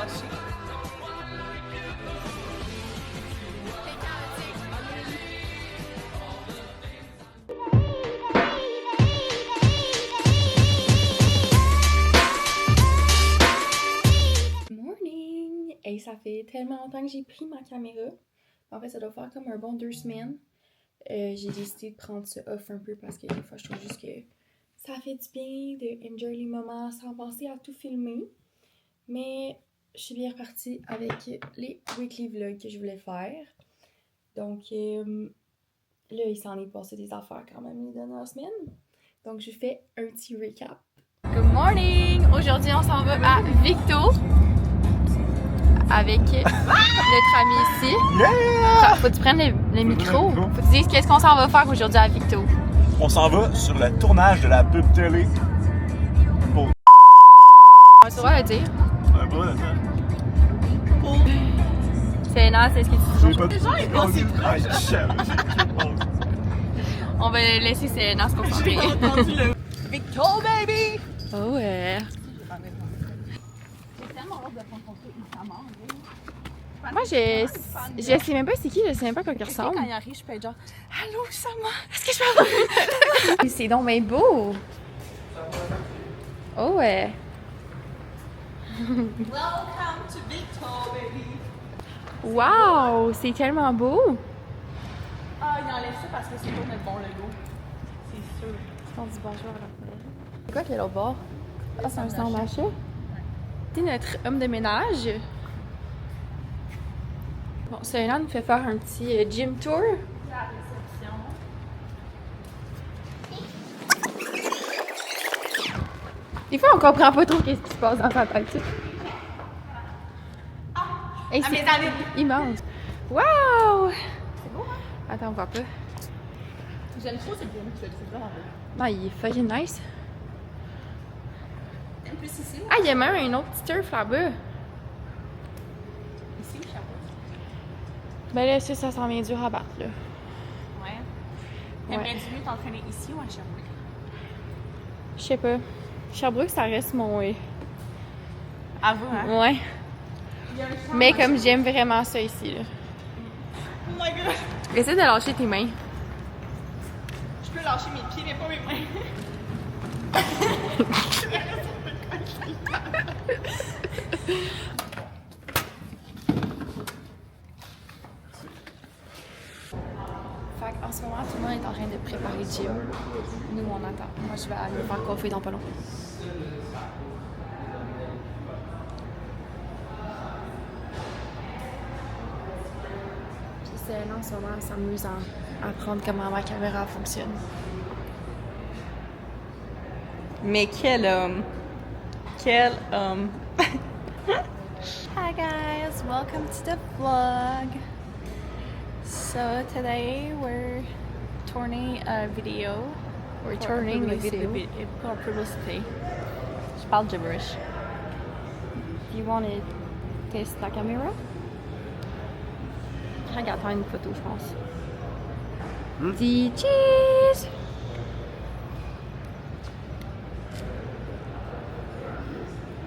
lâché. Morning! Hey, ça fait tellement longtemps que j'ai pris ma caméra. En fait, ça doit faire comme un bon 2 semaines. J'ai décidé de prendre ce off un peu parce que des fois, je trouve juste que ça fait du bien de enjoy les moments sans penser à tout filmer. Mais je suis bien repartie avec les weekly vlogs que je voulais faire. Donc là, il s'en est passé des affaires quand même les dernières semaines. Donc je fais un petit recap. Good morning! Aujourd'hui, on s'en va à Victo avec notre ami ici. Yeah! Faut que tu prennes le micro. Faut que tu dises qu'est-ce qu'on s'en va faire aujourd'hui à Victo. On s'en va sur le tournage de la pub télé pour... On va se le dire. Un bras de ça. C'est non, c'est ce que tu dis. On va laisser Selena se concentrer. Victo, baby! Oh ouais. Moi, je sais même pas c'est qui, je sais même pas quoi il ressemble. Quand il arrive, je peux être genre allô, Sama! Est-ce que je peux c'est donc bien beau! Oh ouais! Welcome to Victo, baby! Wow! C'est tellement beau! Ah, il enlève ça parce que c'est pour notre bon logo. C'est sûr. On dit bonjour à la C'est quoi qu'il y a l'autre bord? Ah, c'est un sang machin? C'est notre homme de ménage. Bon, Selena nous fait faire un petit gym tour. La réception. Des fois, on comprend pas trop qu'est-ce qui se passe dans sa tête. Hey, À c'est mes années. immense. Wow! C'est beau, hein? Attends, on voit pas. J'aime trop cette game, c'est vraiment beau. Non, il est fucking nice. En plus ici, Ah, il y a même un autre petit turf là-bas. ici, je sais pas. Ben là, ça s'en vient dur à battre, là. Ouais. T'aimerais-tu mieux t'entraîner ici ou à Sherbrooke? Je sais pas. Sherbrooke, ça reste mon... Avoue, hein? Ouais. Il y a un champ Mais dans- comme j'aime vraiment ça ici, là. Oh my god! Essaie de lâcher tes mains. Je peux lâcher mes pieds, mais pas mes mains. Fait en ce moment, tout le monde est en train de préparer le gym. Nous, on attend. Moi, je vais aller me faire coiffer dans pas long. Puis Selena, en ce moment, elle s'amuse à apprendre comment ma caméra fonctionne. Mais quel homme! Quel homme! Hi guys, welcome to the vlog. So today we're tourning a video. We're touring a video. Pour publicité. Je parle gibberish. You want to test la caméra? Regarde, t'as une photo, je pense. Dis cheese!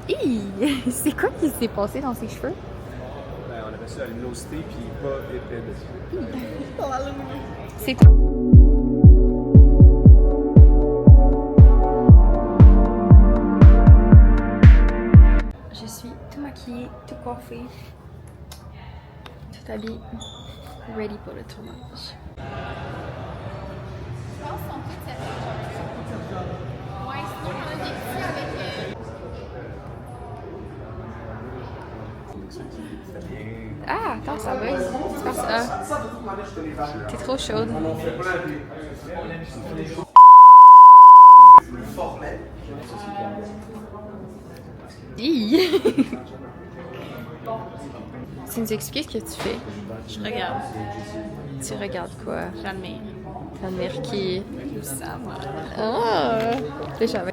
Hi! C'est quoi qui s'est passé dans ses cheveux? Ben, on appelle ça la luminosité puis pas épais dessus. C'est tout. Je suis tout maquillée, tout coiffée, tout habillée, ready pour le tournage. Ah, attends, ça va. C'est parce que... Ah, t'es trop chaude. Hi! Tu nous expliques ce que tu fais? Je regarde. Tu regardes quoi? J'admire. T'admires qui? Ça va. Ah! Je savais.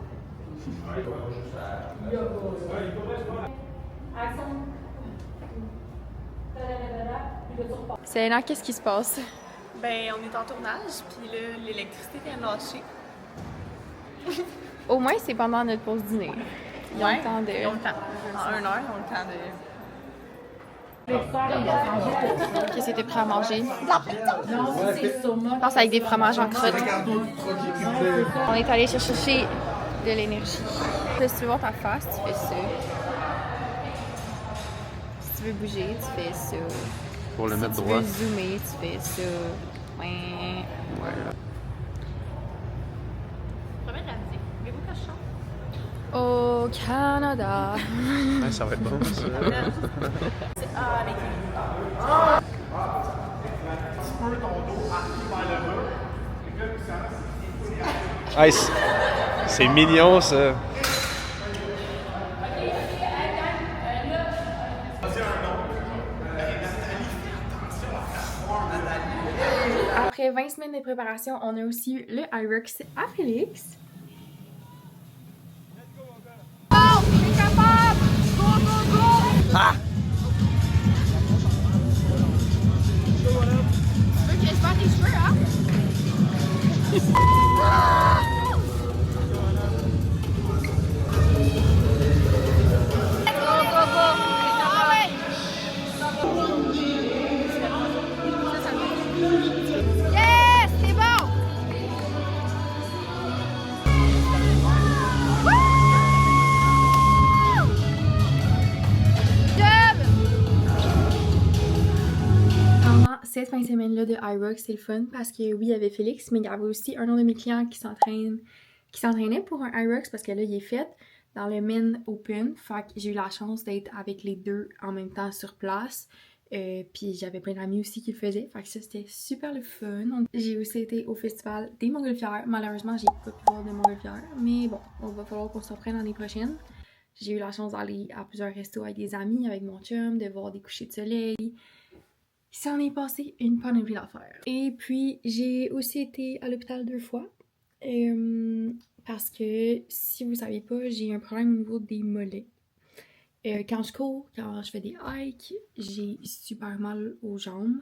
Selena, qu'est-ce qui se passe? Ben, on est en tournage, puis là, l'électricité vient de lâcher. Au moins, c'est pendant notre pause dîner. Ils ont le temps de... Ils ont le temps. En 1 heure, ils ont le temps Qu'est-ce que t'es prêt à manger? Je pense avec des fromages en croûte. On est allé chercher de l'énergie. Si tu veux voir ta face, tu fais ça. Si tu veux bouger, tu fais ça. Pour le mettre Si tu droit. veux zoomer, tu fais ça. Ouais. Voilà. Promets de la musique. Voulez-vous que je chante? Au Canada. Ouais, ça va être bon, ça. Ah, avec Hey, c'est mignon, ça. Après 20 semaines de préparation, on a aussi eu le IROX à Félix. Yes! C'est bon! Pendant cette fin de semaine-là de IROX, c'est le fun parce que oui, il y avait Félix, mais il y avait aussi un autre de mes clients qui s'entraînait pour un IROX parce que là, il est fait dans le Men Open. Fait que j'ai eu la chance d'être avec les deux en même temps sur place. Puis j'avais plein d'amis aussi qui le faisaient. Fait que ça, c'était super le fun. J'ai aussi été au festival des Montgolfières. Malheureusement, j'ai pas pu voir de Montgolfières. Mais bon, on va falloir qu'on se reprenne l'année prochaine. J'ai eu la chance d'aller à plusieurs restos avec des amis, avec mon chum, de voir des couchers de soleil. Il s'en est passé une panoplie d'affaires. Et puis, j'ai aussi été à l'hôpital 2 fois. Parce que, si vous saviez pas, j'ai un problème au niveau des mollets. Quand je cours, quand je fais des hikes, j'ai super mal aux jambes.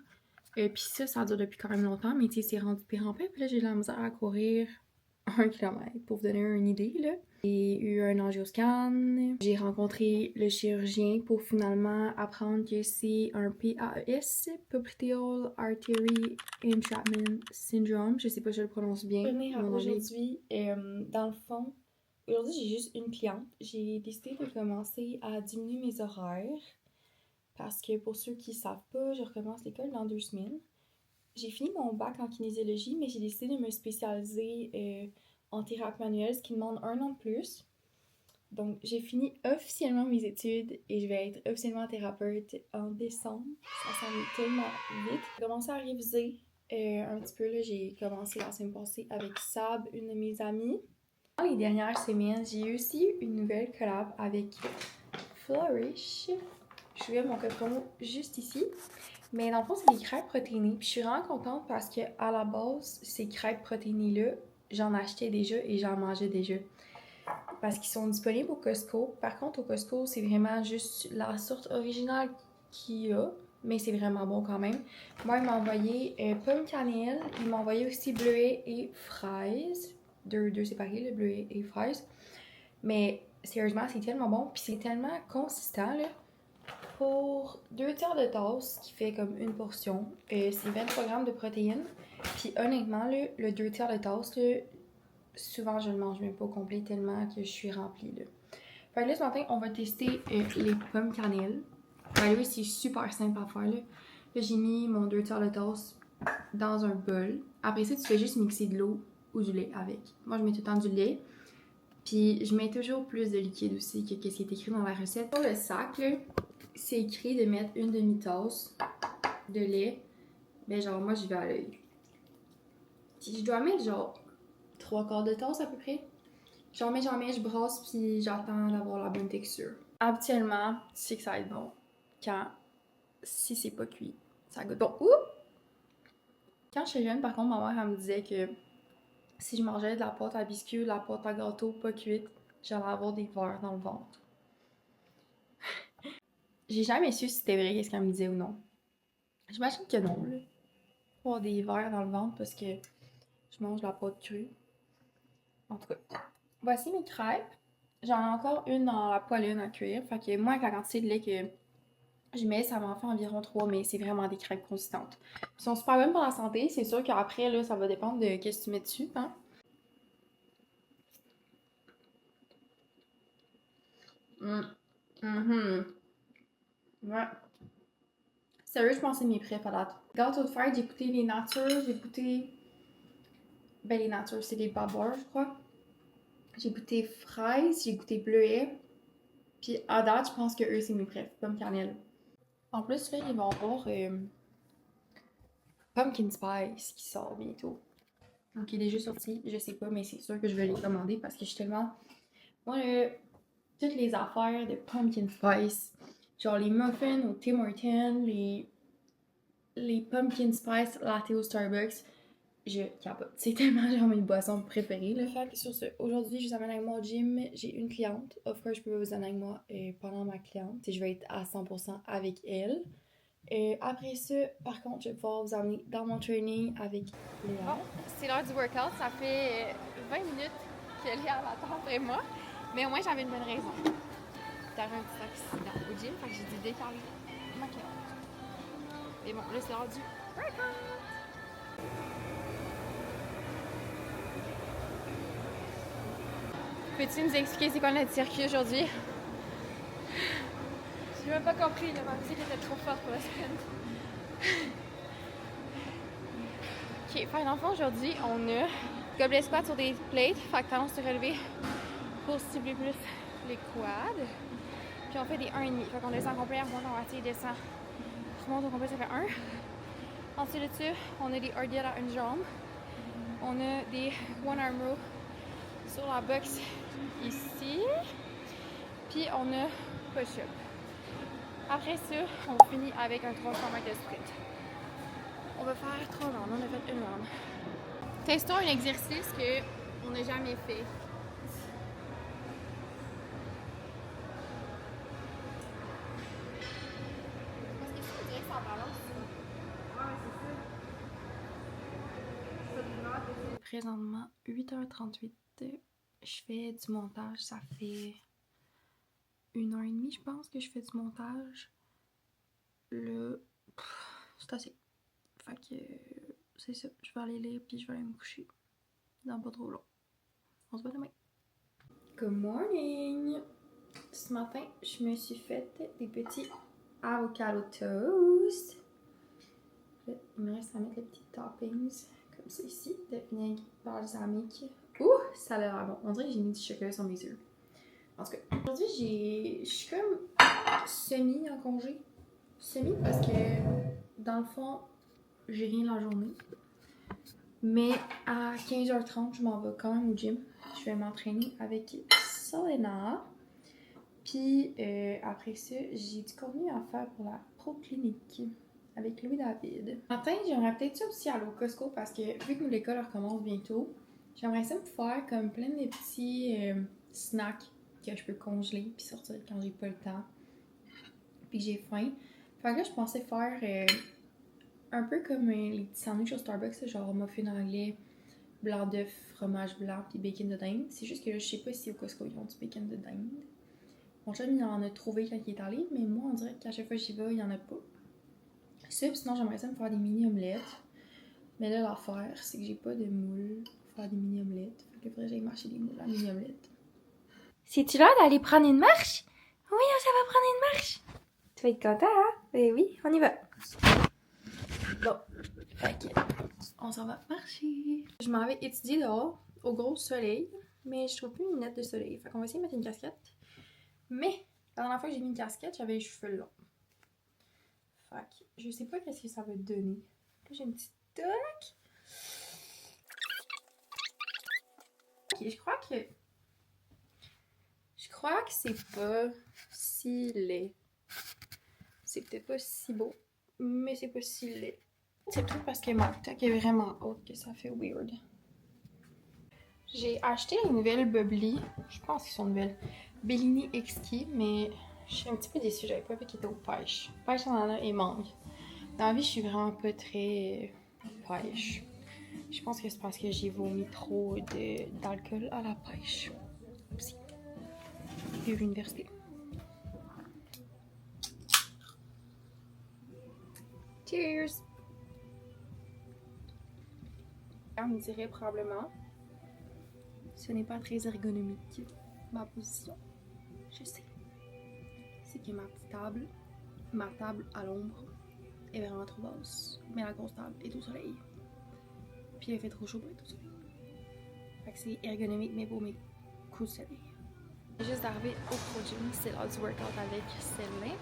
Puis ça dure depuis quand même longtemps, mais tu sais, c'est rendu pire en pire. Puis là, j'ai de la misère à courir 1 kilomètre, pour vous donner une idée, là. J'ai eu un angioscan. J'ai rencontré le chirurgien pour finalement apprendre que c'est un PAES, Popliteal Artery Entrapment Syndrome. Je sais pas si je le prononce bien. Aujourd'hui, dans le fond, aujourd'hui, j'ai juste une cliente. J'ai décidé de commencer à diminuer mes horaires parce que pour ceux qui savent pas, je recommence l'école dans 2 semaines. J'ai fini mon bac en kinésiologie, mais j'ai décidé de me spécialiser en thérapie manuelle, ce qui demande 1 an de plus. Donc, j'ai fini officiellement mes études et je vais être officiellement thérapeute en décembre. Ça s'en est tellement vite. J'ai commencé à réviser un petit peu. Là, j'ai commencé la semaine passée avec Sab, une de mes amies. Dans les dernières semaines, j'ai aussi eu une nouvelle collab avec Flourish. Je vais mon code promo juste ici. Mais dans le fond, c'est des crêpes protéinées. Puis je suis vraiment contente parce que à la base, ces crêpes protéinées-là, j'en achetais déjà et j'en mangeais déjà. Parce qu'ils sont disponibles au Costco. Par contre, au Costco, c'est vraiment juste la sorte originale qu'il y a. Mais c'est vraiment bon quand même. Moi, il m'a envoyé pomme cannelle. Il m'a envoyé aussi bleuet et fraises. Deux séparés, le bleuet et fraises. Mais sérieusement, c'est tellement bon. Puis c'est tellement consistant, là. Pour 2 tiers de tasse, qui fait comme une portion, c'est 23 grammes de protéines. Puis honnêtement, là, le 2 tiers de tasse, là, souvent je le mange même pas au complet tellement que je suis remplie. Là. Fait que là, ce matin, on va tester les pommes cannelle. Fait que c'est super simple à faire. Là, j'ai mis mon 2 tiers de tasse dans un bol. Après ça, tu fais juste mixer de l'eau ou du lait avec. Moi, je mets tout le temps du lait. Puis je mets toujours plus de liquide aussi que ce qui est écrit dans la recette. Pour le sac, là, c'est écrit de mettre une demi-tasse de lait. Ben genre, moi, j'y vais à l'œil. Si je dois mettre genre 3/4 de tasse à peu près, j'en mets, je brasse, puis j'attends d'avoir la bonne texture. Habituellement, tu sais que ça va être bon si c'est pas cuit, ça goûte bon. Ouh! Quand j'étais jeune, par contre, ma mère, elle me disait que si je mangeais de la pâte à biscuits ou de la pâte à gâteau pas cuite, j'allais avoir des vers dans le ventre. J'ai jamais su si c'était vrai qu'est-ce qu'elle me disait ou non. J'imagine que non, là. Avoir des vers dans le ventre parce que je mange de la pâte crue. En tout cas, voici mes crêpes. J'en ai encore une dans la poêle à cuire. Fait que moi, avec la quantité de lait que ça m'en fait environ 3, mais c'est vraiment des crèmes consistantes. Ils sont super bonnes pour la santé. C'est sûr qu'après, là, ça va dépendre de qu'est-ce que tu mets dessus, hein. Ouais. Sérieux, je pense que c'est mes préfs à date. Gâteau de fête, j'ai goûté les natures, j'ai goûté... Ben, les natures, c'est les babars, je crois. J'ai goûté fraises, j'ai goûté bleuet. Puis à date, je pense que eux, c'est mes préfs, pomme cannelle. En plus, là, ils vont avoir Pumpkin Spice qui sort bientôt. Donc, il est déjà sorti, je sais pas, mais c'est sûr que je vais les commander parce que je suis tellement... Moi, toutes les affaires de Pumpkin Spice, genre les muffins au Tim Hortons, les Pumpkin Spice latte au Starbucks, je capote. C'est tellement genre mes boissons préférées, là. Fait que sur ce, aujourd'hui, je vous amène avec moi au gym. J'ai une cliente. Of course, je peux vous amener avec moi pendant ma cliente. Je vais être à 100% avec elle. Après ça, par contre, je vais pouvoir vous amener dans mon training avec Léa. Bon, c'est l'heure du workout. Ça fait 20 minutes que Léa attend après moi. Mais au moins, j'avais une bonne raison. J'avais un petit accident au gym, fait que j'ai dû décaler ma cliente. Mais bon, là, c'est l'heure du workout. Peux-tu nous expliquer c'est quoi notre circuit aujourd'hui? J'ai même pas compris, il m'a dit qu'elle était trop forte pour la semaine. Ok, fait dans le fond, aujourd'hui, on a gobelet squat sur des plates, fait que tendance de relever pour stimuler plus les quads. Puis on fait des 1,5, fait qu'on descend complet, on monte en moitié, descend, remonte au complet, ça fait 1. Ensuite de ça, on a des hurdiales à une jambe. On a des one arm row sur la box ici. Puis on a push-up. Après ça, on finit avec un 300 mètres de sprint. On va faire 3 rounds. On a fait une round. Testons un exercice qu'on n'a jamais fait. Parce que si on dirait que ça balance. Ouais, c'est ça. Présentement, 8h38. Je fais du montage. Ça fait 1h30, je pense, que je fais du montage. Là, c'est assez. Fait que c'est ça. Je vais aller lire puis je vais aller me coucher. Dans pas trop long. On se voit demain. Good morning! Ce matin, je me suis fait des petits avocado toast. Là, il me reste à mettre les petits toppings comme ça ici, de vinaigre balsamique. Ouh, ça a l'air bon. On dirait que j'ai mis du chocolat sur mes yeux. En tout cas, aujourd'hui, je suis comme semi en congé. Semi parce que, dans le fond, j'ai rien la journée. Mais à 15h30, je m'en vais quand même au gym. Je vais m'entraîner avec Selena. Puis après ça, j'ai du contenu à faire pour la Proclinique avec Louis David. Matin, j'aimerais peut-être ça aussi aller au Costco parce que vu que l'école recommence bientôt, j'aimerais ça me faire comme plein de petits snacks que je peux congeler puis sortir quand j'ai pas le temps. Puis que j'ai faim. Fait que là, je pensais faire un peu comme les petits sandwichs au Starbucks, genre muffin anglais, blanc d'œuf, fromage blanc puis bacon de dinde. C'est juste que là, je sais pas si au Costco ils ont du bacon de dinde. Mon chum, il en a trouvé quand il est allé, mais moi, on dirait qu'à chaque fois que j'y vais, il y en a pas. Ça, puis sinon, j'aimerais ça me faire des mini-omelettes. Mais là, l'affaire, c'est que j'ai pas de moule pour faire des mini-omelettes. Fait que faudrait que j'aille marcher des moules à mini-omelettes. C'est-tu l'heure d'aller prendre une marche? Oui, ça va prendre une marche. Tu vas être content, hein? Eh oui, on y va. Bon, fait que on s'en va marcher. Je m'en vais étudier dehors, au gros soleil, mais je trouve plus une lunette de soleil. Fait qu'on va essayer de mettre une casquette. Mais, la dernière fois que j'ai mis une casquette, j'avais les cheveux longs. Fait que je sais pas qu'est-ce que ça va donner. Là, j'ai une petite toque. Ok, je crois que c'est pas si laid. C'est peut-être pas si beau, mais c'est pas si laid. C'est tout parce que ma toque est vraiment haute que ça fait weird. J'ai acheté les nouvelles Bubbly. Je pense qu'ils sont nouvelles. Bellini Exquis, mais je suis un petit peu déçue. J'avais pas vu qu'ils étaient aux pêches. Pêche, ananas et mangue. Dans la vie, je suis vraiment pas très pêche. Je pense que c'est parce que j'ai vomi trop d'alcool à la pêche. Aussi. Et l'université. Cheers! On me dirait probablement, ce n'est pas très ergonomique, ma position. Je sais. C'est que ma table à l'ombre est vraiment trop basse, mais la grosse table est au soleil. Puis il fait trop chaud pour être au soleil. Fait que c'est ergonomique, mais pour mes coups de soleil. Juste d'arriver au Pro Gym, c'est l'heure du workout avec Céline.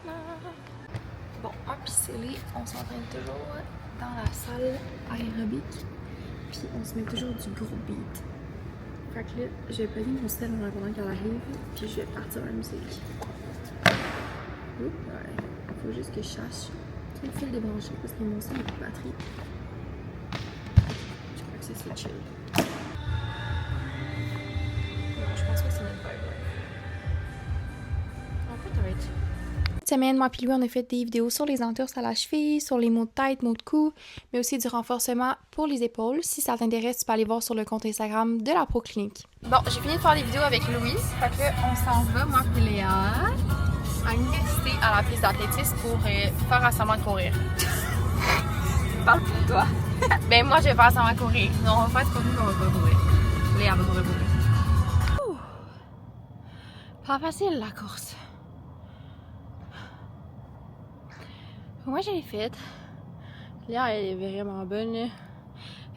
Bon, empicellé, on s'entraîne toujours dans la salle aérobique. Puis on se met toujours du gros beat. Fait que là, je vais plugger mon sel en attendant qu'elle arrive. Puis je vais partir la musique. Oups, ouais. Faut juste que je cherche quel fil débrancher parce que mon sel n'a plus de batterie. Je crois que c'est chill. Non, je pense pas que c'est notre vibe. Peut-être. Cette semaine, moi et Louis, on a fait des vidéos sur les entorses à la cheville, sur les maux de tête, maux de cou, mais aussi du renforcement pour les épaules. Si ça t'intéresse, tu peux aller voir sur le compte Instagram de la Pro Clinique. Bon, j'ai fini de faire des vidéos avec Louise. Fait que on s'en va, moi et Léa, à l'université, à la piste d'athlétisme pour faire un semblant de courir. Parle pour toi. Ben moi, je vais faire semblant de courir. Non, on va faire ce contenu, mais on va pas courir. Léa va courir. Pas facile la course. Moi, je l'ai faite. Léa, elle est vraiment bonne. Elle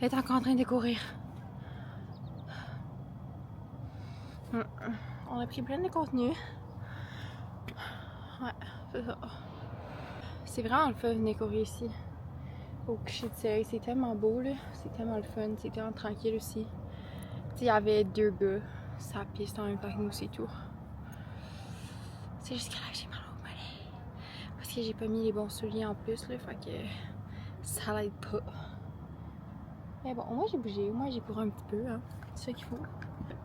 est encore en train de courir. On a pris plein de contenu. Ouais, c'est ça. C'est vraiment le fun de venir courir ici. Au coucher de soleil, c'est tellement beau là. C'est tellement le fun. C'est tellement tranquille aussi. Tu sais, il y avait 2 gars sur la piste en même temps que nous, c'est tout. C'est juste que là, j'ai mal au mollet. Parce que j'ai pas mis les bons souliers en plus, là, fait que ça l'aide pas. Mais bon, moi j'ai bougé, moi j'ai couru un petit peu, hein. C'est ça qu'il faut.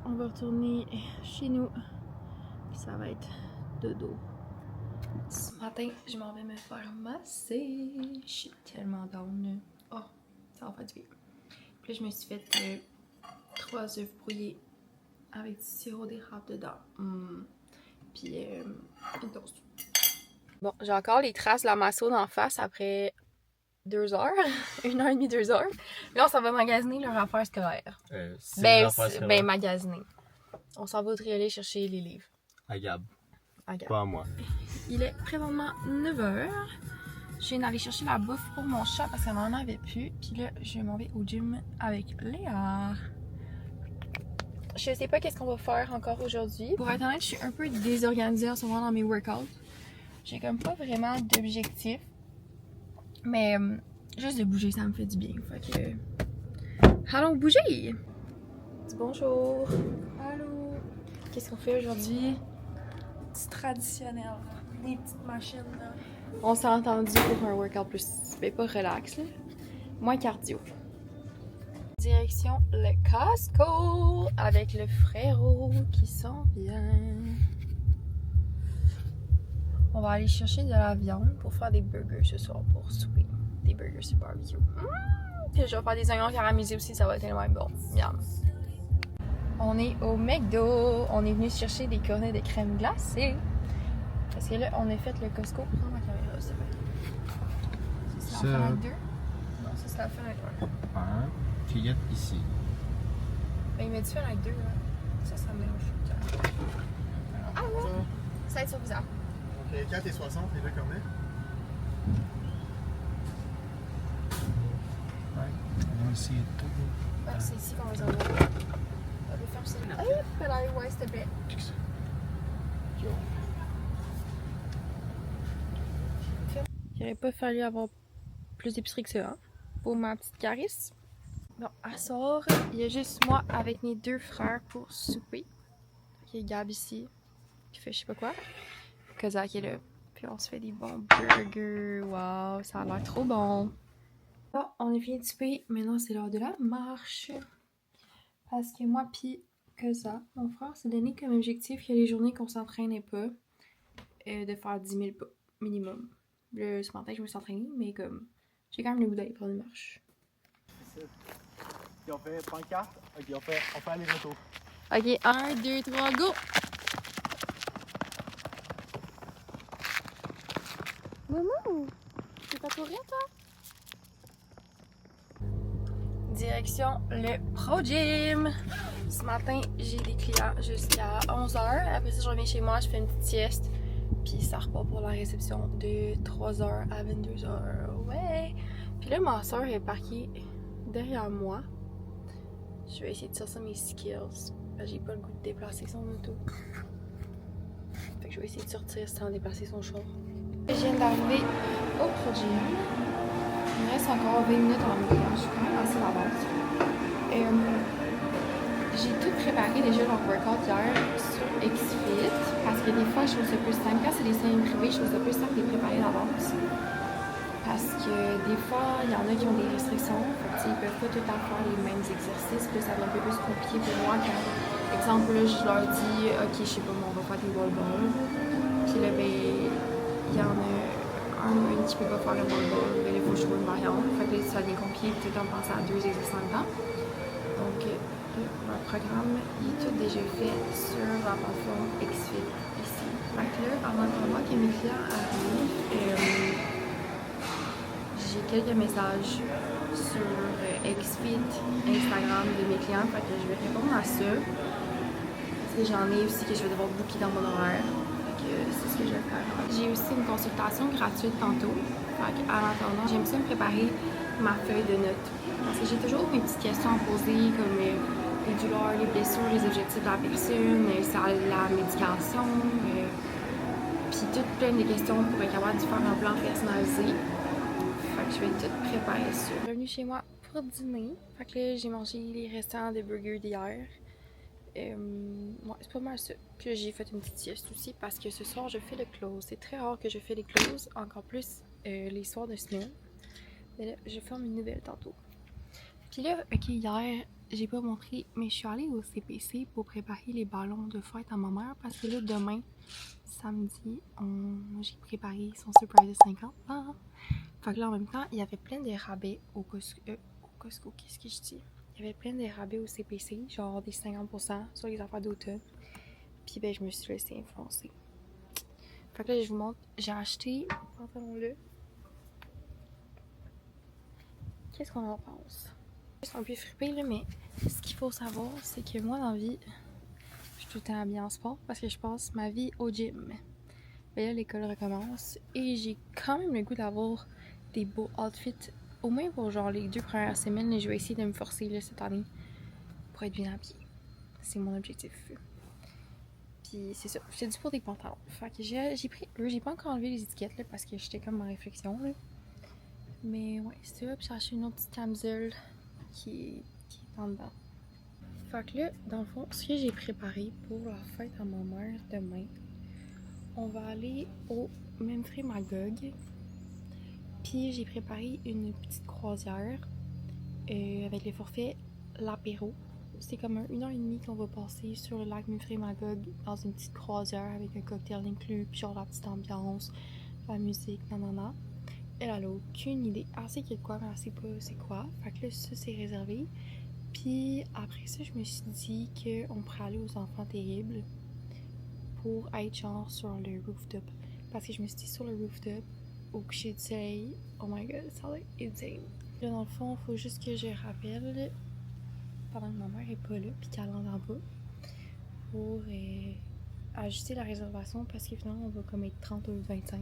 On va retourner chez nous. Puis ça va être dodo. Ce matin, je m'en vais me faire masser. Je suis tellement down. Oh, ça va faire du bien. Puis là, je me suis fait 3 œufs brouillés avec du sirop d'érable dedans. Puis une toast. Bon, j'ai encore les traces de la masso d'en face après 2 heures. 1h30, 2 heures. Là, on s'en va magasiner leur affaire scolaire. Ben, magasiner. On s'en va au triolet chercher les livres. À Gab. À Gab. Pas à moi. Il est présentement 9h. Je viens d'aller chercher la bouffe pour mon chat parce qu'elle n'en avait plus. Puis là, je m'en vais au gym avec Léa. Je sais pas qu'est-ce qu'on va faire encore aujourd'hui. Pour être honnête, je suis un peu désorganisée en ce moment dans mes workouts. J'ai comme pas vraiment d'objectif. Mais juste de bouger, ça me fait du bien. Fait que... allons bouger! Dis bonjour! Allô? Qu'est-ce qu'on fait aujourd'hui? C'est traditionnel. Des petites machines, là. On s'est entendu pour un workout plus... ben pas relax, là. Moins cardio. Direction le Costco avec le frérot qui s'en vient. On va aller chercher de la viande pour faire des burgers ce soir pour souper. Des burgers sur barbecue. Puis je vais faire des oignons caramélisés aussi, ça va être tellement bon. Miam. On est au McDo. On est venu chercher des cornets de crème glacée. Parce que là, on a fait le Costco. Prends ma caméra, s'il te plaît. Ça, c'est la fenêtre 2. Non, ça, c'est la fenêtre 1. Fillette ici. Ben, il m'a dit fenêtre 2, là. Ça me mélange. Ah ouais? Ça va être suffisant. Ok, 4 et 60, les deux cornets. Ouais, on va essayer de tout. Ah, c'est ici qu'on va les avoir. On va faire celui-là. Hey, ouais, s'il te plaît. Il aurait pas fallu avoir plus d'épicerie que ça, hein, pour ma petite Carisse. Bon, à soir, il y a juste moi avec mes 2 frères pour souper. Il y a Gab ici, qui fait je sais pas quoi. Kozak est là. Puis on se fait des bons burgers. Waouh, ça a l'air trop bon. Bon, on est fini de souper. Maintenant, c'est l'heure de la marche. Parce que moi pis Kozak, mon frère, s'est donné comme objectif qu'il y a les journées qu'on s'entraînait pas, de faire 10 000 pas minimum. Là, ce matin, je me suis entraînée, mais comme j'ai quand même le goût d'aller prendre une marche. Puis on fait pancarte, ok, on fait aller-retour. Ok, 1, 2, 3, go! Moumou! Tu peux pas courir, toi? direction le Pro Gym. Ce matin, j'ai des clients jusqu'à 11h. Après ça, je reviens chez moi, je fais une petite sieste. Puis ça repart pour la réception de 3h à 22h. Ouais! Puis là, ma soeur est parquée derrière moi. Je vais essayer de sortir mes skills. J'ai pas le goût de déplacer son auto. Fait que je vais essayer de sortir sans déplacer son char. Je viens d'arriver au Pro Gym. Il me reste encore 20 minutes avant le client. Je suis quand même assez d'avance. J'ai tout préparé déjà dans le workout hier sur XFIT parce que des fois je trouve ça plus simple. Quand c'est des séances privées, je trouve ça plus simple de les préparer d'avance. Parce que des fois, il y en a qui ont des restrictions. Fait que, ils peuvent pas tout le temps faire les mêmes exercices. Puis ça devient un peu plus compliqué pour moi quand, par exemple, là, je leur dis ok, je sais pas, on va faire des wall balls. Puis là, ben, il y en a une qui peut pas faire le wall ball. Ben, il faut que je trouve une variante. Fait que là, ça devient compliqué. Tu sais, comme penser à 2 exercices en même temps. Donc, le programme il est tout déjà fait sur la plateforme XFIT ici. Fait que là, en attendant que mes clients arrivent, j'ai quelques messages sur XFIT, Instagram de mes clients. Fait que je vais répondre à ça. Parce que j'en ai aussi que je vais devoir booker dans mon horaire. Fait que c'est ce que je vais faire. J'ai aussi une consultation gratuite tantôt. Fait que, en attendant, j'aime ça me préparer ma feuille de notes. Parce que j'ai toujours mes petites questions à poser comme les douleurs, les blessures, les objectifs de la personne, la médication, puis toutes plein de questions pour être capable de faire un plan personnalisé. Fait que je vais tout préparer ça. Je suis revenue chez moi pour dîner. Fait que là, j'ai mangé les restants de burgers d'hier. Ouais, c'est pas mal ça. Puis là, j'ai fait une petite sieste aussi parce que ce soir, je fais le close. C'est très rare que je fais les closes, encore plus les soirs de semaine. Mais là, je ferme une nouvelle tantôt. Puis là, ok, hier, j'ai pas montré, mais je suis allée au CPC pour préparer les ballons de fête à ma mère parce que là, demain, samedi, j'ai préparé son surprise de 50 ans. Fait que là, en même temps, il y avait plein de rabais au Costco, qu'est-ce que je dis? Il y avait plein de rabais au CPC, genre des 50% sur les affaires d'automne. Puis ben, je me suis laissée influencer. Fait que là, je vous montre, j'ai acheté, pantalon-là. Qu'est-ce qu'on en pense? C'est un peu frippé là, mais ce qu'il faut savoir, c'est que moi dans la vie, je suis tout le temps habillée en sport parce que je passe ma vie au gym. Mais là, l'école recommence et j'ai quand même le goût d'avoir des beaux outfits, au moins pour genre les 2 premières semaines. Là, je vais essayer de me forcer là, cette année pour être bien habillée. C'est mon objectif. Puis c'est ça, j'étais dû pour des pantalons. Fait que j'ai pris eux, j'ai pas encore enlevé les étiquettes là, parce que j'étais comme en réflexion là. Mais ouais, c'est ça. Puis j'ai acheté une autre petite camisole qui est en dedans. Fait que là, dans le fond, ce que j'ai préparé pour la fête à ma mère demain, on va aller au Memphrey Magog. Puis j'ai préparé une petite croisière avec les forfaits l'apéro. C'est comme 1h30 qu'on va passer sur le lac Memphrey Magog dans une petite croisière avec un cocktail inclus, puis genre la petite ambiance, la musique, nanana. Elle a aucune idée. Elle sait qu'il y a de quoi, mais elle sait pas c'est quoi. Fait que là, ça, c'est réservé. Puis après ça, je me suis dit qu'on pourrait aller aux Enfants Terribles pour être genre sur le rooftop. Parce que je me suis dit sur le rooftop, au coucher du soleil, oh my god, ça va être insane. Là, dans le fond, il faut juste que je rappelle, pendant que ma mère est pas là, puis qu'elle n'entend pas, pour ajuster la réservation parce que finalement, on va comme être 30 ou 25.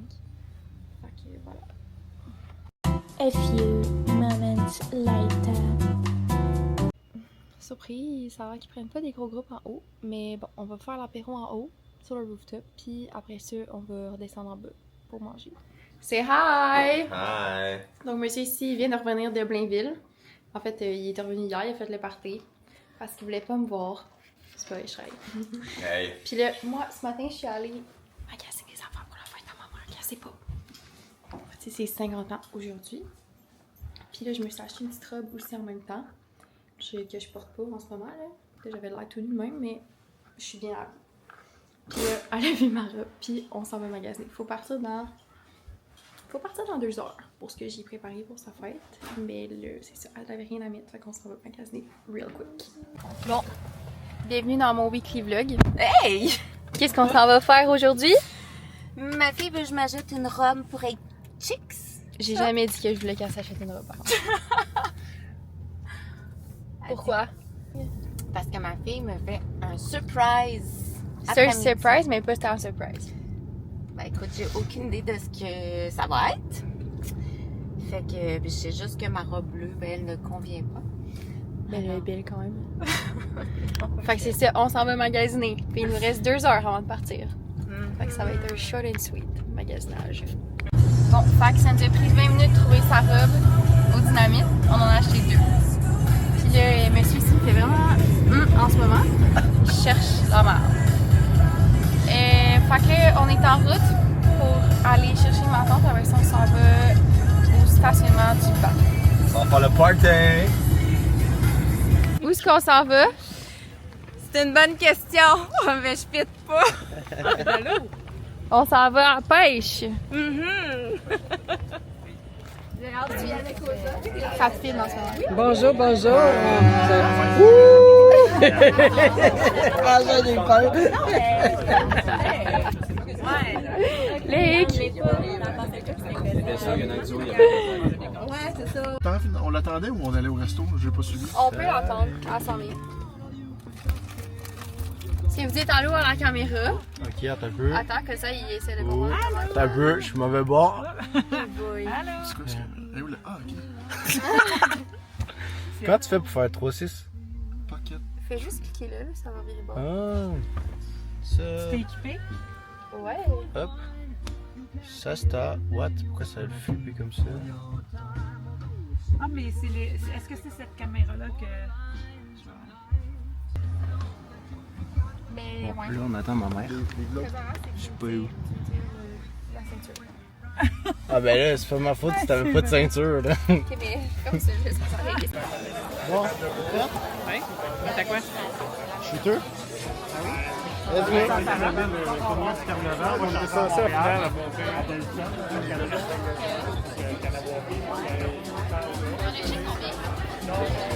Fait que voilà. A few moments later. Surprise, ça va qu'ils prennent pas des gros groupes en haut, mais bon, on va faire l'apéro en haut, sur le rooftop, puis après ça, on va redescendre en bas pour manger. C'est hi! Hi! Donc, monsieur ici, il vient de revenir de Blainville. En fait, il est revenu hier, il a fait le party, parce qu'il voulait pas me voir. C'est pas vrai, je rêve. Hey! Puis là, moi, ce matin, je suis allée magasiner des affaires pour la fête à ma mère, cassez pas. Tu sais, c'est 50 ans aujourd'hui. Puis là, je me suis acheté une petite robe aussi en même temps, que je porte pas en ce moment, là. J'avais l'air tout nu même, mais je suis bien habillée. Puis là, elle a vu ma robe, puis on s'en va magasiner. Faut partir dans 2 heures pour ce que j'ai préparé pour sa fête. Mais là, c'est ça, elle avait rien à mettre, fait qu'on s'en va magasiner real quick. Bon, bienvenue dans mon weekly vlog. Hey! Qu'est-ce qu'on s'en va faire aujourd'hui? Ma fille veut que je m'achète une robe pour être chicks. J'ai jamais dit que je voulais qu'elle s'achète une robe. Pourquoi? Parce que ma fille me fait un surprise. C'est un après-midi. surprise, mais pas tant surprise. Ben écoute, j'ai aucune idée de ce que ça va être. Fait que je sais juste que ma robe bleue, ben, elle ne convient pas. Mais elle est belle quand même. Fait que c'est ça, on s'en va magasiner. Puis il nous reste 2 heures avant de partir. Fait que ça va être un short and sweet magasinage. Bon, fait que ça nous a pris 20 minutes de trouver sa robe au Dynamite. On en a acheté 2. Puis là, monsieur ici me fait vraiment en ce moment. Il cherche la marde. Fait que là, on est en route pour aller chercher ma tante. Avec ça, on s'en va au stationnement du parc. On va faire le party. Où est-ce qu'on s'en va? C'est une bonne question, mais je pite pas. On s'en va à pêche. Ça te filme en ce moment. Bonjour, bonjour. On l'attendait ou on allait au resto? J'ai pas suivi. On peut l'entendre à 100 000. Si vous êtes en l'eau à la caméra, Ok, attends un peu. attends que ça, il essaie de voir. Attends un peu, je suis mauvais bord. Allô? C'est quoi ça? Eh, où là? Ah, ok. Comment tu fais pour faire 3-6? Pocket. Fais juste cliquer là, ça va virer bord. Ah. Ça. T'es équipé? Ouais. Hop. Ça, c'est à. What? Pourquoi ça a flippé comme ça? Ah, mais c'est les. Est-ce que c'est cette caméra-là que. Mais ouais. Là, on attend ma mère. Je sais pas où. La ceinture. Ah, ben là, c'est pas ma faute si t'avais pas de ceinture, là. Ok, mais comme ça, je vais s'en sortir. Bon, Oui? T'as quoi? shooter? Let's go. On est censé au final.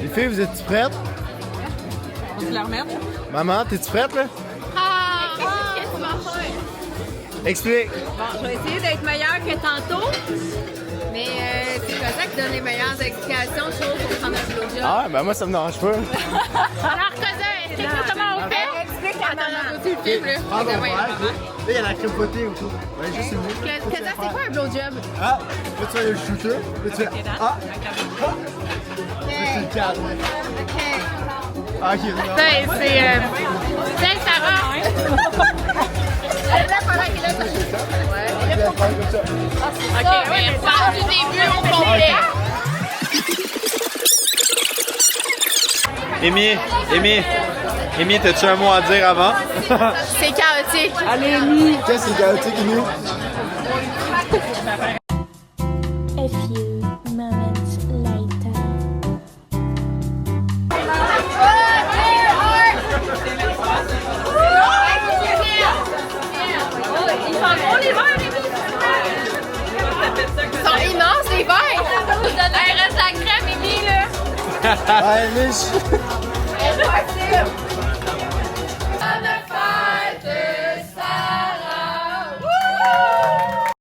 Les filles, vous êtes-tu prêtes? On se la remettre? Maman, t'es-tu prête là? Qu'est-ce que tu vas faire? Explique. Bon, je vais essayer d'être meilleure que tantôt, mais c'est pas ça qui donne les meilleures explications, je trouve, pour prendre un blowjob. Ah, ben moi ça me dérange pas. Alors, Cousin, explique-nous comment on fait. Explique à maman. Tu le filmes, là. Ah, bon, ouais. Là, il y a la crème potée autour. Ouais, juste une minute. Qu'est-ce que c'est quoi un blowjob? Ah, là tu vois, il y a le shooter. Là tu fais. Ah, c'est le cadre. Ok. Ah, ok, non. C'est Sarah. Elle est là pendant qu'il est là. Ok, mais parle du début au complet. Amy, t'as-tu un mot à dire avant? C'est chaotique. Qu'est-ce que c'est chaotique, Amy? A few moments later. Ils sont gros les verres, Ils sont immenses les verres. Il reste la crème, Émi, là. Ouais, Mich.